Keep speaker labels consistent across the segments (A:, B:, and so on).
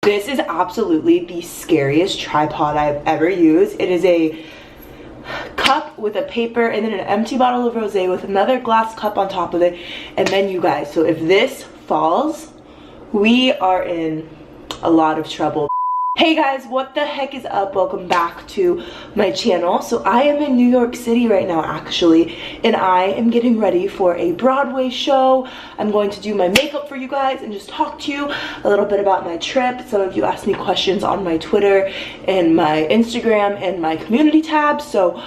A: This is absolutely the scariest tripod I've ever used. It is a cup with a paper and then an empty bottle of rosé with another glass cup on top of it. And then you guys, so if this falls, we are in a lot of trouble. Hey guys, what the heck is up? Welcome back to my channel. So I am in New York City right now actually, and I am getting ready for a Broadway show. I'm going to do my makeup for you guys and just talk to you a little bit about my trip. Some of you asked me questions on my Twitter and my Instagram and my community tab, so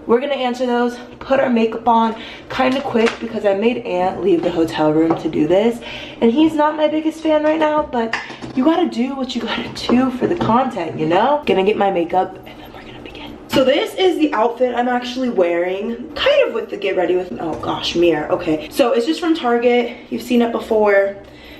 A: we're gonna answer those, put our makeup on kind of quick because I made Ant leave the hotel room to do this, and he's not my biggest fan right now, but you gotta do what you gotta do for the content, you know? Gonna get my makeup and then we're gonna begin. So this is the outfit I'm actually wearing, kind of with the get ready with, oh gosh, mirror, okay. So it's just from Target, you've seen it before,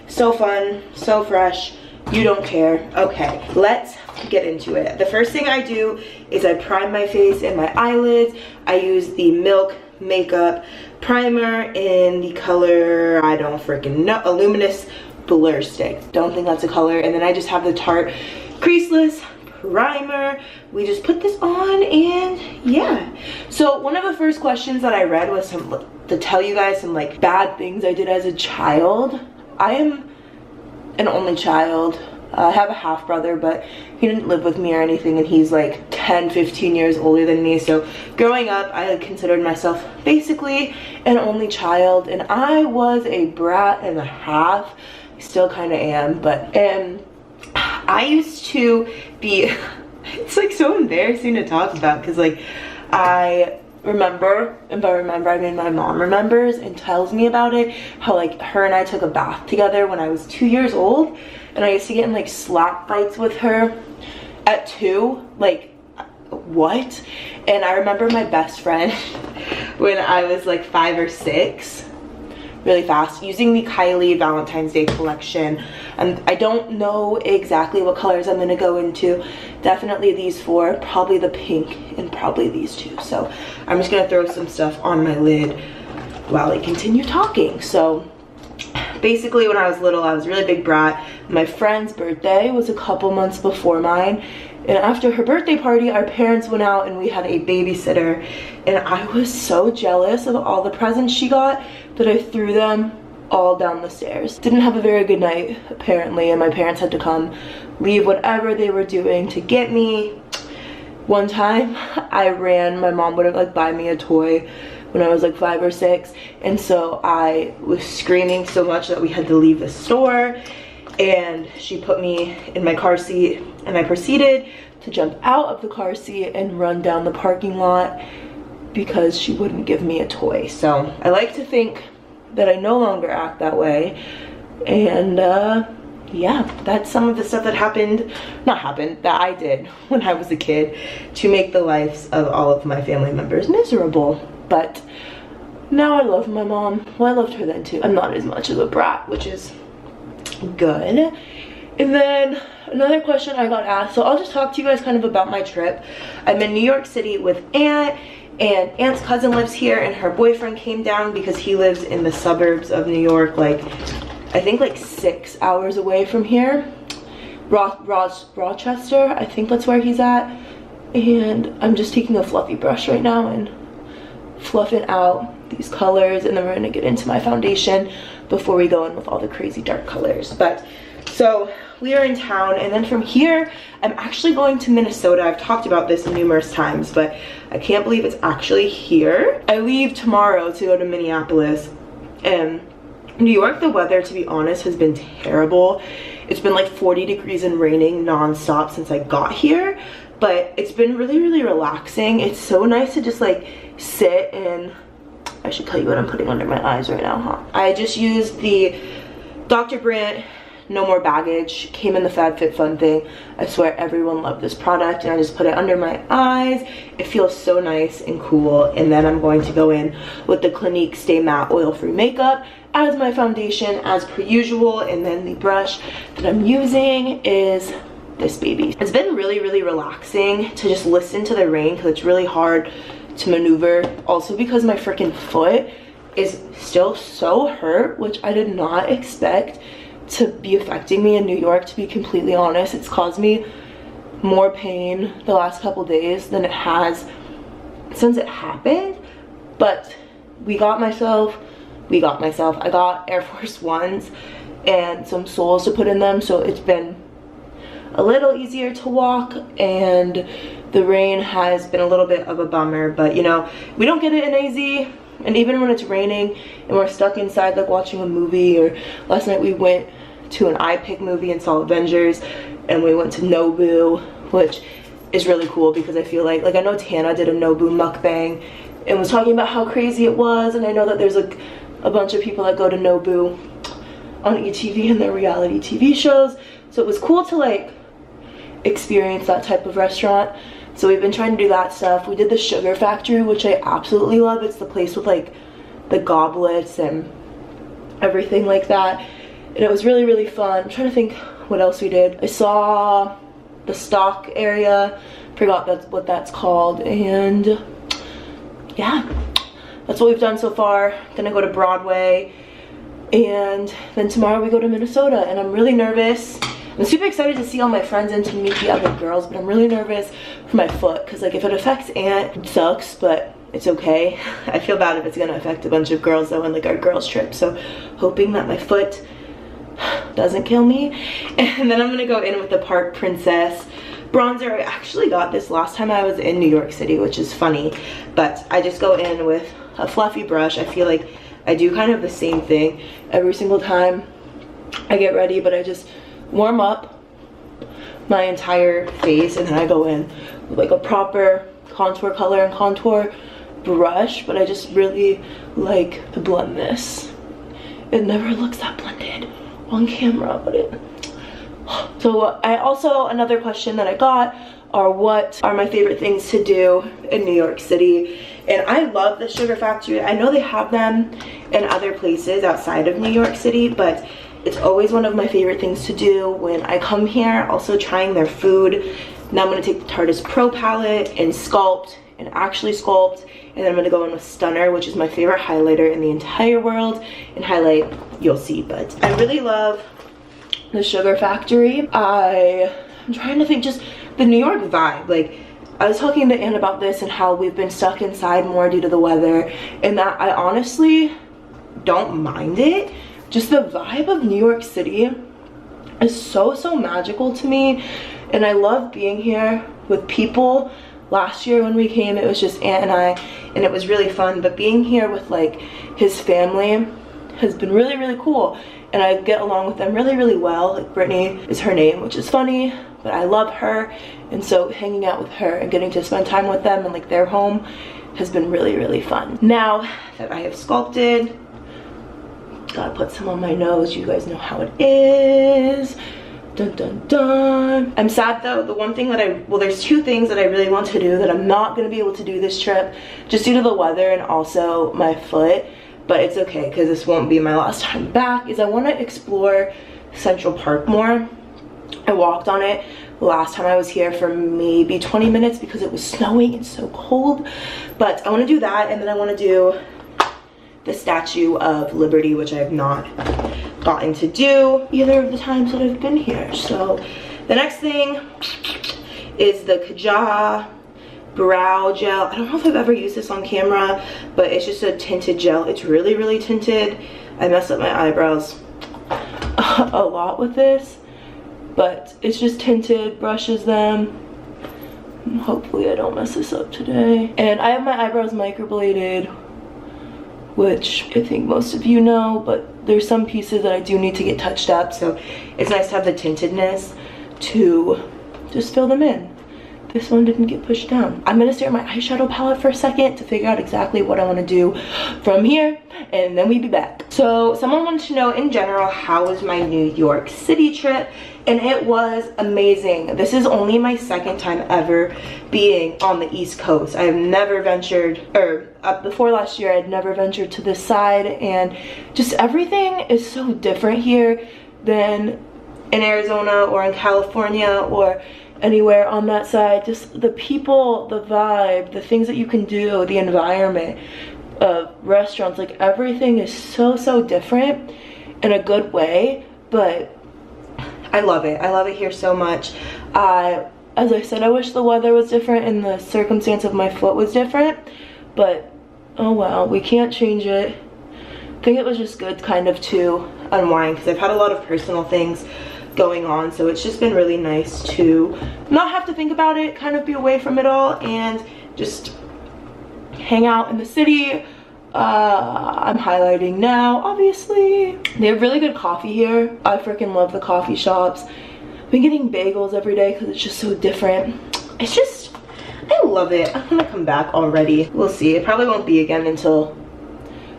A: so fun, so fresh, you don't care. Okay, let's get into it. The first thing I do is I prime my face and my eyelids. I use the Milk Makeup Primer in the color, I don't freaking know, Luminous Blur Stick. Don't think that's a color. And then I just have the Tarte Creaseless Primer. We just put this on and yeah. So one of the first questions that I read was to tell you guys some like bad things I did as a child. I am an only child. I have a half brother, but he didn't live with me or anything, and he's like 10-15 years older than me. So growing up, I considered myself basically an only child, and I was a brat and a half. I still kind of am, but I used to be it's like so embarrassing to talk about because like I remember, and by remember I mean my mom remembers and tells me about it, how like her and I took a bath together when I was 2 years old, and I used to get in like slap fights with her at 2, like what? And I remember my best friend when I was like 5 or 6, really fast, using the Kylie Valentine's Day collection, and I don't know exactly what colors I'm gonna go into. Definitely these 4, probably the pink, and probably these 2. So I'm just gonna throw some stuff on my lid while I continue talking. So basically when I was little, I was a really big brat. My friend's birthday was a couple months before mine, and after her birthday party, our parents went out and we had a babysitter, and I was so jealous of all the presents she got that I threw them all down the stairs. Didn't have a very good night apparently, and my parents had to come leave whatever they were doing to get me. One time I ran, my mom wouldn't like buy me a toy when I was like 5 or 6, and so I was screaming so much that we had to leave the store, and she put me in my car seat, and I proceeded to jump out of the car seat and run down the parking lot because she wouldn't give me a toy. So I like to think that I no longer act that way, and yeah, that's some of the stuff that that I did when I was a kid to make the lives of all of my family members miserable. But now I love my mom. Well, I loved her then too. I'm not as much of a brat, which is good. And then another question I got asked, so I'll just talk to you guys kind of about my trip. I'm in New York City with Ant, and Ant's cousin lives here, and her boyfriend came down because he lives in the suburbs of New York, like I think like 6 hours away from here. Rochester, I think that's where he's at. And I'm just taking a fluffy brush right now and fluffing out these colors, and then we're gonna get into my foundation before we go in with all the crazy dark colors. But so we are in town, and then from here I'm actually going to Minnesota. I've talked about this numerous times, but I can't believe it's actually here. I leave tomorrow to go to Minneapolis, and New York, the weather, to be honest, has been terrible. It's been like 40 degrees and raining non-stop since I got here, but it's been really, really relaxing. It's so nice to just like sit, and I should tell you what I'm putting under my eyes right now, huh? I just used the Dr. Brandt No More Baggage. Came in the FabFitFun thing. I swear everyone loved this product, and I just put it under my eyes. It feels so nice and cool. And then I'm going to go in with the Clinique Stay Matte Oil-Free Makeup as my foundation as per usual, and then the brush that I'm using is this baby. It's been really, really relaxing to just listen to the rain because it's really hard to maneuver. Also because my freaking foot is still so hurt, which I did not expect to be affecting me in New York, to be completely honest. It's caused me more pain the last couple days than it has since it happened. But I got Air Force Ones and some soles to put in them, so it's been a little easier to walk, and the rain has been a little bit of a bummer, but you know, we don't get it in AZ. And even when it's raining and we're stuck inside like watching a movie, or last night we went to an iPic movie and saw Avengers, and we went to Nobu, which is really cool because I feel like I know Tana did a Nobu mukbang and was talking about how crazy it was, and I know that there's like a bunch of people that go to Nobu on ETV and their reality TV shows, so it was cool to like experience that type of restaurant. So we've been trying to do that stuff. We did the Sugar Factory, which I absolutely love. It's the place with like the goblets and everything like that, and it was really, really fun. I'm trying to think what else we did. I saw the stock area, forgot what that's called, and yeah, that's what we've done so far. Gonna go to Broadway, and then tomorrow we go to Minnesota, and I'm really nervous. I'm super excited to see all my friends and to meet the other girls, but I'm really nervous for my foot, because like if it affects Ant, it sucks, but it's okay. I feel bad if it's gonna affect a bunch of girls though in like our girls trip, so hoping that my foot doesn't kill me. And then I'm gonna go in with the Park Princess bronzer. I actually got this last time I was in New York City, which is funny, but I just go in with a fluffy brush. I feel like I do kind of the same thing every single time I get ready, but I just warm up my entire face, and then I go in with like a proper contour color and contour brush. But I just really like to blend this. It never looks that blended on camera, but it... So I also, another question that I got are what are my favorite things to do in New York City. And I love the Sugar Factory. I know they have them in other places outside of New York City, but it's always one of my favorite things to do when I come here. Also trying their food. Now I'm going to take the Tarteist Pro palette and sculpt, and actually sculpt, and then I'm going to go in with Stunner, which is my favorite highlighter in the entire world, and highlight, you'll see. But I really love the Sugar Factory. I'm trying to think, just the New York vibe. Like, I was talking to Anne about this and how we've been stuck inside more due to the weather, and that I honestly don't mind it. Just the vibe of New York City is so magical to me, and I love being here with people. Last year when we came, it was just Aunt and I, and it was really fun, but being here with like his family has been really, really cool, and I get along with them really, really well. Like, Brittany is her name, which is funny, but I love her, and so hanging out with her and getting to spend time with them and like their home has been really, really fun. Now that I have sculpted, gotta put some on my nose. You guys know how it is. Dun dun dun. I'm sad though. The one thing that there's two things that I really want to do that I'm not gonna be able to do this trip, just due to the weather and also my foot, but it's okay because this won't be my last time back, is I want to explore Central Park more. I walked on it last time I was here for maybe 20 minutes because it was snowing and so cold, but I want to do that, and then I want to do the Statue of Liberty, which I have not gotten to do either of the times that I've been here. So the next thing is the Kaja brow gel. I don't know if I've ever used this on camera, but it's just a tinted gel. It's really, really tinted. I mess up my eyebrows a lot with this, but it's just tinted, brushes them. Hopefully I don't mess this up today. And I have my eyebrows microbladed, which I think most of you know, but there's some pieces that I do need to get touched up, so it's nice to have the tintedness to just fill them in. This one didn't get pushed down. I'm gonna stare at my eyeshadow palette for a second to figure out exactly what I want to do from here, and then we'll be back. So someone wanted to know in general, how was my New York City trip? And it was amazing. This is only my second time ever being on the East Coast. I have never ventured, or before last year, I'd never ventured to this side, and just everything is so different here than in Arizona or in California or anywhere on that side. Just the people, the vibe, the things that you can do, the environment of restaurants, like everything is so different in a good way. but I love it. I love it here so much. As I said, I wish the weather was different and the circumstance of my foot was different, but oh well, we can't change it. I think it was just good kind of to unwind because I've had a lot of personal things going on, so it's just been really nice to not have to think about it, kind of be away from it all and just hang out in the city. I'm highlighting now, obviously. They have really good coffee here. I freaking love the coffee shops. I've been getting bagels every day because it's just so different. It's just, I love it. I want to come back already. We'll see. It probably won't be again until,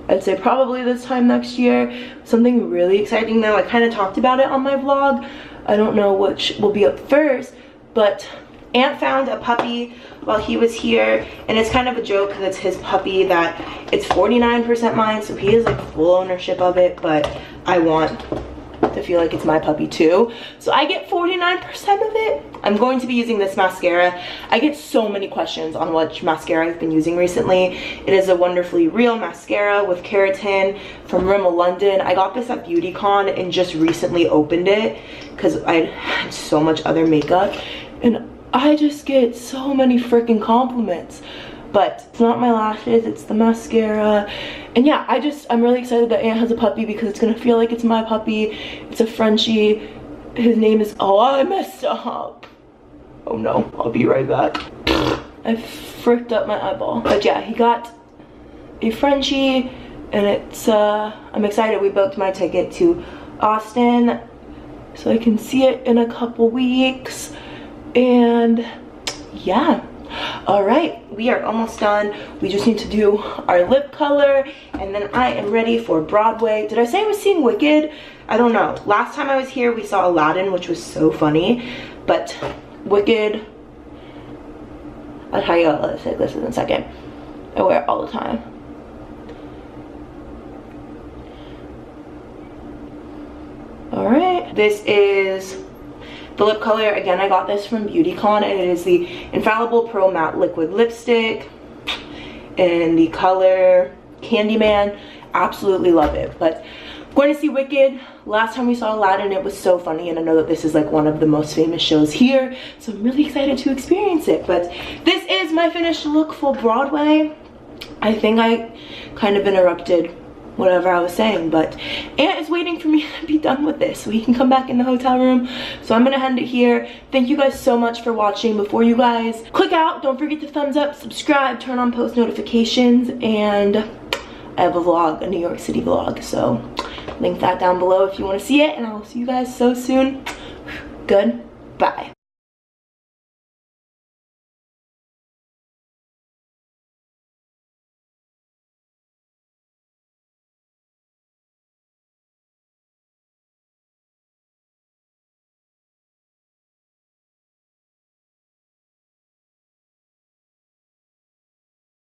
A: I'd say probably this time next year. Something really exciting though, I kind of talked about it on my vlog. I don't know which will be up first, but Ant found a puppy while he was here, and it's kind of a joke because it's his puppy that it's 49% mine, so he has like full ownership of it, but I want to feel like it's my puppy too, so I get 49% of it. I'm going to be using this mascara. I get so many questions on which mascara I've been using recently. It is a Wonderfully Real mascara with keratin from Rimmel London. I got this at BeautyCon and just recently opened it because I had so much other makeup, and I just get so many freaking compliments. But it's not my lashes, it's the mascara. And yeah, I'm really excited that Ant has a puppy because it's gonna feel like it's my puppy. It's a Frenchie. His name is, oh, I messed up. Oh no, I'll be right back. I fricked up my eyeball. But yeah, he got a Frenchie, and it's, I'm excited. We booked my ticket to Austin so I can see it in a couple weeks. And yeah. All right, we are almost done. We just need to do our lip color, and then I am ready for Broadway. Did I say I was seeing Wicked? I don't know. Last time I was here, we saw Aladdin, which was so funny, but Wicked, I'll tell you what, let's take this in a second. I wear it all the time. All right, this is the lip color. Again, I got this from BeautyCon, and it is the Infallible Pro Matte Liquid Lipstick in the color Candyman. Absolutely love it. But I'm going to see Wicked. Last time we saw Aladdin, it was so funny, and I know that this is like one of the most famous shows here, so I'm really excited to experience it. But this is my finished look for Broadway. I think I kind of interrupted whatever I was saying, but Ant is waiting for me to be done with this so he can come back in the hotel room, so I'm gonna end it here. Thank you guys so much for watching. Before you guys click out, don't forget to thumbs up, subscribe, turn on post notifications, and I have a vlog, a New York City vlog, so link that down below if you want to see it, and I will see you guys so soon. Goodbye.